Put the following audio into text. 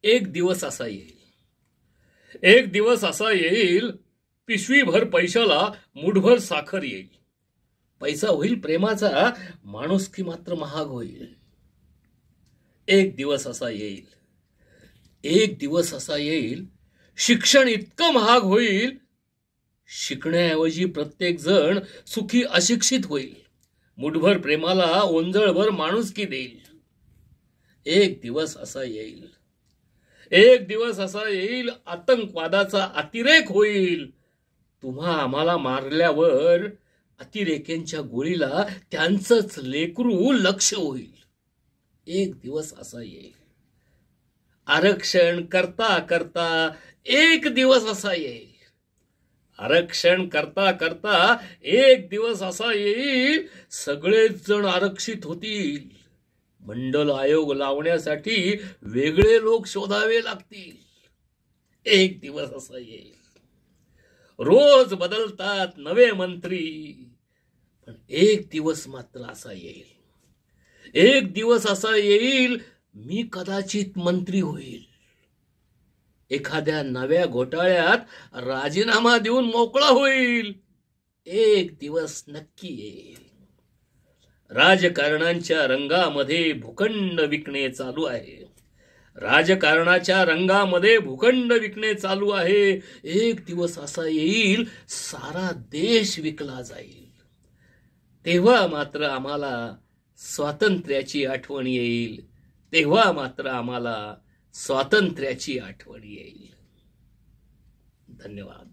एक दिवस असा येईल, एक दिवस असा येईल, पिशवीभर पैशाला मुठभर साखर येईल. पैसा होईल प्रेमाचा, माणुसकी मात्र महाग होईल. एक दिवस असा येईल, एक दिवस असा येईल, शिक्षण इतकं महाग होईल, शिकण्याऐवजी प्रत्येक जण सुखी अशिक्षित होईल. मुठभर प्रेमाला ओंजळभर माणुसकी देईल. एक दिवस असा येईल, एक दिवस असा येईल, आतंकवादाचा अतिरेक होईल. तुम्हा आम्हाला मारल्यावर अतिरेक्यांच्या गोळीला त्यांचंच लेकरू लक्ष होईल. एक दिवस असा येईल, आरक्षण करता करता एक दिवस असा येईल, आरक्षण करता करता एक दिवस असा येईल, सगळेच जण आरक्षित होतील. मंडल आयोग लावण्यासाठी वेगळे लोक शोधावे लागतील. एक दिवस असा येईल, रोज बदलतात नवे मंत्री, पण एक दिवस मात्र असा येईल, एक दिवस असा येईल, मी कदाचित मंत्री होईल. एखाद्या नव्या घोटाळ्यात राजीनामा देऊन मोकळा होईल. एक दिवस नक्की येईल. राजकारणांच्या रंगामध्ये भूखंड विकणे चालू आहे, राजकारणाच्या रंगामध्ये भूखंड विकणे चालू आहे. एक दिवस असा येईल, सारा देश विकला जाईल. तेव्हा मात्र आम्हाला स्वातंत्र्याची आठवण येईल, तेव्हा मात्र आम्हाला स्वातंत्र्याची आठवण येईल. धन्यवाद.